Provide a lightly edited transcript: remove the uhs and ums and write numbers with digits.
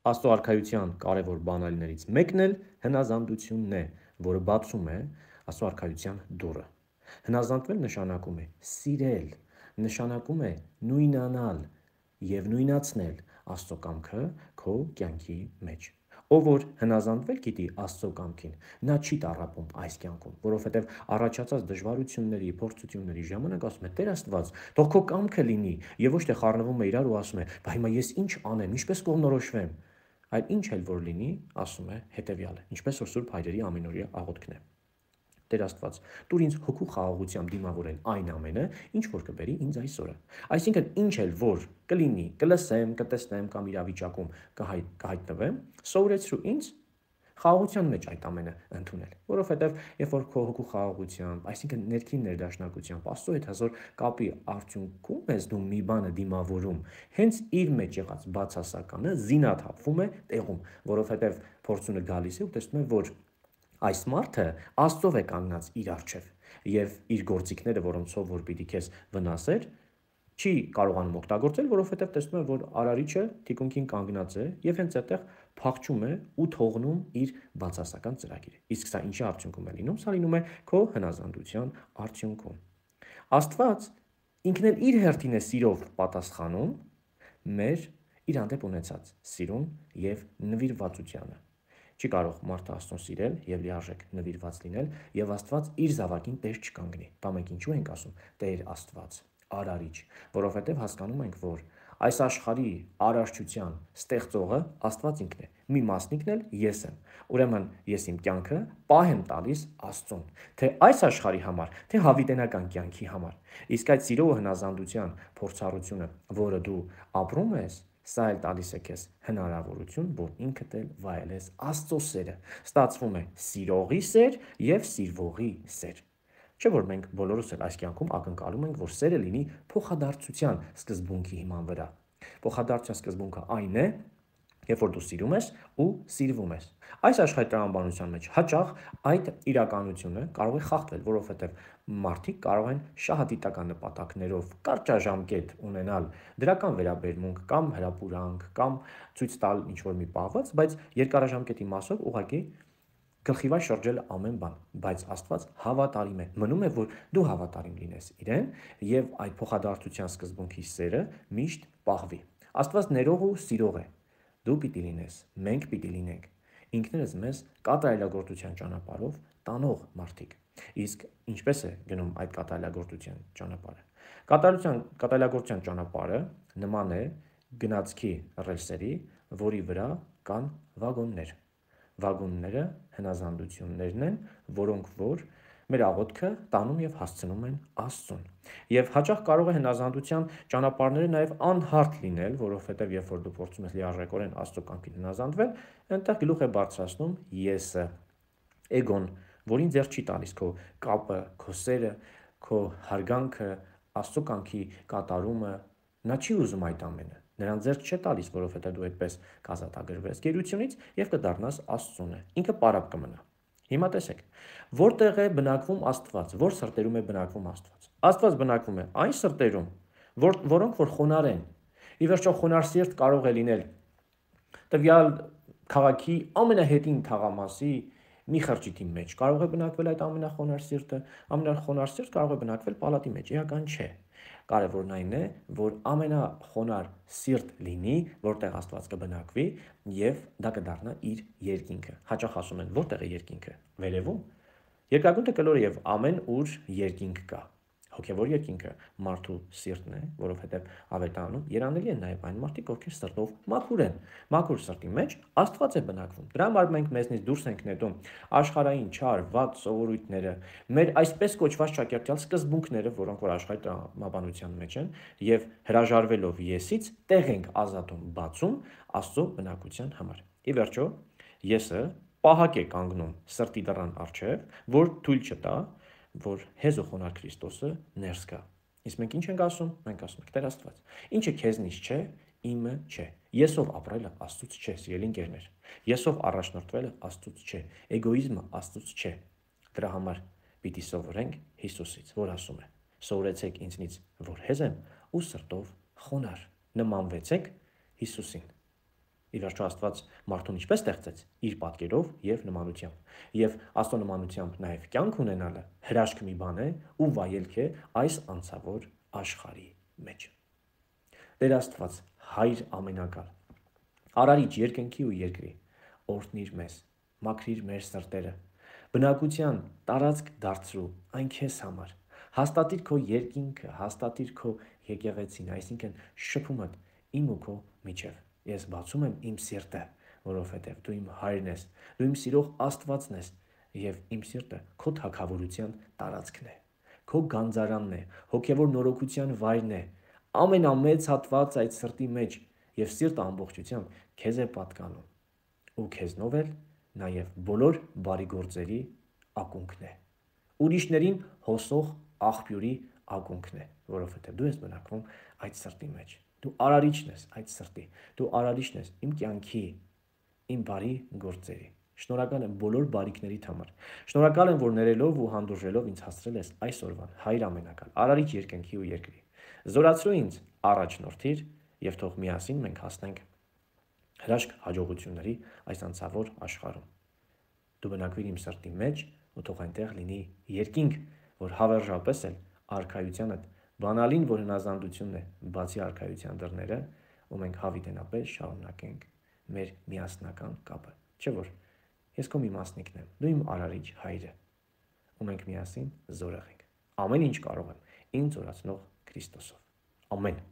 Աստծո արքայության կարևոր բանալիներից մեկն էլ հնազանդությունն է, որը բացում է Աստծո արքայության դուռը։ Հնազանդվել նշանակում է սիրել, նշանակում է նույնանալ եւ նույնացնել Աստծո կամքը քո կյանքի մեջ։ Ով որ հնազանդվել գիտի Աստծո կամքին, նա չի տառապում այս կյանքում, որովհետև առաջացած դժվարությունների, փորձությունների ժամանակ ասում է. «Տեր Աստված, թող քո կամքը լինի», եւ ոչ թե խառնվում է իրար ու ասում է. «Բա հիմա ես ինչ անեմ, ինչպես կողնորոշվեմ»։ Այլ ինչ էլ որ լինի, ասում է հետեւյալը, ինչպես որ Սուրբ Հայրերի ամենօրյա աղոթքն է. Տեր Աստված, տուր ինձ հոգու խաղաղությամբ դիմավորել այն ամենը, ինչ որ կբերի ինձ այսօրը։ Այսինքն ինչ էլ որ կլինի, կլսեմ, կտեսնեմ կամ իրավիճակում կհայտնվեմ, սովորեցրու ինձ խաղաղության մեջ այդ ամենը ընդունել, որովհետև երբ որ քո հոգու խաղաղությամբ, այսինքն ներքին ներդաշնակությամբ Աստծո հետ հազոր կապի արդյունքում ես դու մի բանը դիմավորում, հենց իր մեջ եղած բացասականը զինաթափվում է տեղում, որովհետև փորձունը գալիս է ու տեսնում է, որ այս մարդը Աստծով է կանգնած իր առջև եւ իր գործիքները, որոնցով որ պիտի քեզ վնասեր, չի կարողանում օգտագործել, որովհետև տեսնում է, որ արարիչը թիկունքին կանգնած է եւ հենց այդտեղ փախչում է ու թողնում իր բացասական ծրագիրը։ Իսկ սա ինչի արդյունքում է լինում։ Սա լինում է քո հնազանդության արդյունքում։ Աստված ինքն էլ իր հերթին է սիրով պատասխանում մեր իր հանդեպ ունեցած սիրուն եւ նվիրվածությանը։ Չի կարող մարդը Աստծուն սիրել եւ լիարժեք նվիրված լինել եւ Աստված իր զավակին տեր չկանգնի։ Դա մենք ինչու ենք ասում Տեր Աստված, արարիչ, որովհետեւ հասկանում ենք, որ այս աշխարհի արարչության ստեղծողը Աստված ինքն է։ Մի մասնիկն էլ ես եմ։ Ուրեմն ես իմ կյանքը պահ եմ տալիս Աստծուն, թե այս աշխարհի համար, թե հավիտենական կյանքի համար։ Իսկ այդ սիրո ու հնազանդության փորձառությունը, որը դու ապրում ես, սա էլ տալիս է քեզ հնարավորություն, որ ինքդ էլ վայելես Աստծո սերը։ Ստացվում է սիրողի սեր եւ սիրվողի սեր։ Չէ՞ որ մենք բոլորս էլ այս կյանքում ակնկալում ենք, որ սերը լինի փոխադարձության սկզբունքի հիման վրա։ Փոխադարձության սկզբունքը այն է, երբ որ դու սիրում ես ու սիրվում ես։ Այս աշխարհի տրամաբանության մեջ հաճախ այդ իրականությունը կարող է խախտվել, որովհետև մարդիկ կարող են շահադիտական նպատակներով կարճաժամկետ ունենալ դրական վերաբերմունք կամ հրապուրանք կամ ցույց տալ ինչ-որ մի պահված, բայց երկարաժամկետի մասով ուղղակի գլխիվայր շրջել ամեն բան, բայց Աստված հավատարիմ է։ Մնում է, որ դու հավատարիմ լինես իրեն եւ այդ փոխադարձության սկզբունքի սերը միշտ պահվի։ Աստված ներող ու սիրող է։ Դու պիտի լինես, մենք պիտի լինենք ինքներս մեզ կատարելագործության ճանապարհով տանող մարդիկ։ Իսկ ինչպես է գնում այդ կատարելագործության ճանապարհը։ Կատարելագործության ճանապարհը նման է գնացքի ռելսերի, որի վրա կան վագոններ։ Վագոնները հնազանդություններն են, որոնք որ մեր աղոթքը տանում եւ հասցնում են Աստծուն։ Եվ հաճախ կարող է հնազանդության ճանապարհները նաեւ անհարթ լինել, որովհետեւ երբ որ դու փորձում ես լիարժեքորեն Աստծո կամքին հնազանդվել, այնտեղ գլուխ է բարձրացնում եսը, էգոն, որին ձեռ չի տալիս քո կապը, քո սերը, քո հարգանքը, Աստծո կամքի կատարումը, նա չի ուզում այդ ամենը։ Նրան ձեռք չէ տալիս, որովհետև դու այդպես կազատագրվես գերությունից եւ կդառնաս Աստծունը։ Ինքը պարապ կմնա։ Հիմա տեսեք, որտեղ է բնակվում Աստված, որ սրտերում է բնակվում Աստված։ Աստված բնակվում է այն սրտերում, որոնք որ խոնար են։ Ի վերջո խոնար սիրտ կարող է լինել տվյալ քաղաքի ամենահետին թաղամասի մի խրճիթի մեջ կարող է բնակվել այդ ամենախոնար սիրտը, ամենախոնար սիրտ կարող է բնակվել պալատի մեջ, էական չէ։ Կարևորն այն է, որ ամենախոնար սիրտ լինի, որտեղ Աստված կբնակվի եւ դա կդառնա իր երկինքը։ Հաճախ ասում են, որտեղ է երկինքը։ Վերևում։ Երկրագույնը կլոր եւ ամեն ուր երկինք կա։ Հոգևոր երկինքը մարդու սիրտն է, որովհետև ավետարանում երանելի են նաև այն մարդիկ, ովքեր սրտով մաքուր են։ Մաքուր սրտի մեջ Աստված է բնակվում։ Դրա համար մենք մեզնից դուրս ենք նետում աշխարհային չար, վատ սովորույթները, մեր այսպես կոչված շակերտյալ սկզբունքները, որոնք որ աշխարհի տրամաբանության մեջ են, եւ հրաժարվելով եսից տեղ ենք ազատում, բացում Աստծո բնակության համար։ Ի վերջո, եսը պահակ է կանգնում սրտի դռան առջև, որ թույլ չտա, որ հեզոխոնար Քրիստոսը ներս գա։ Իսկ մենք ինչ ենք ասում։ Մենք ասում ենք Տեր Աստված, ինչը քեզնից չէ, իմը չէ։ Եսով ապրելը Աստծուց չէ, սիրելի ընկերներ։ Եսով առաջնորդվելը Աստծուց չէ, էգոիզմը Աստծուց չէ։ Դրա համար պիտի սովորենք Հիսուսից, որ ասում է. «Սովորեցեք ինձնից, որ հեզ եմ ու սրտով խոնար, նմանվեցեք Հիսուսին»։ Ի վերջո Աստված մարդուն ինչպես ստեղծեց՝ իր պատկերով եւ նմանությամբ։ Եվ Աստծո նմանությամբ նաեւ կյանք ունենալը հրաշք մի բան է ու վայելք է այս անցավոր աշխարհի մեջ։ Տեր Աստված, Հայր ամենակալ, Արարիչ երկնքի ու երկրի, օրհնիր մեզ, մաքրիր մեր սրտերը, բնակության տարածք դարձրու այն քեզ համար, հաստատիր քո երկինքը, հաստատիր քո եկեղեցին, այսինքն շփումդ իմ ու քո միջև։ Ես բացում եմ իմ սիրտը, որովհետև դու իմ հայրն ես, դու իմ սիրող Աստվածն ես, եւ իմ սիրտը քո թագավորության տարածքն է, քո գանձարանն է, հոգևոր նորոգության վայրն է, ամենամեծ հատված այդ սրտի մեջ, եւ սիրտը ամբողջությամբ քեզ է պատկանում, ու քեզնով էլ նաեւ բոլոր բարի գործերի ակունքն է, ուրիշներին հոսող աղբյուրի ակունքն է, որովհետև դու ես բնակվում այդ սրտի մեջ։ Դու արարիչն ես այդ սրտի, դու արարիչն ես իմ կյանքի, իմ բարի գործերի։ Շնորհակալ եմ բոլոր բարիքներիդ համար։ Շնորհակալ եմ, որ ներելով ու հանդուրժելով ինձ հասցրել ես այսօրվան, Հայր ամենակալ, Արարիչ երկնքի ու երկրի։ Զորացրու ինձ, առաջնորդիր եւ թող միասին մենք հասնենք հրաշք հաջողությունների այս անցավոր աշխարհում։ Դու բնակվիր իմ սրտի մեջ ու թող այնտեղ լինի երկինք, որ հավերժապես էլ արքայությանդ բանալին, որ հնազանդությունն է, բացի արքայության դռները, ու մենք հավիտենապես շարունակենք մեր միասնական կապը։ Չէ՞ որ ես քո մի մասնիկն եմ, դու իմ արարիչ հայրը, ու մենք միասին զորեղ ենք։ Ամեն ինչ կարող եմ ինձ զորացնող Քրիստոսով։ Ամեն։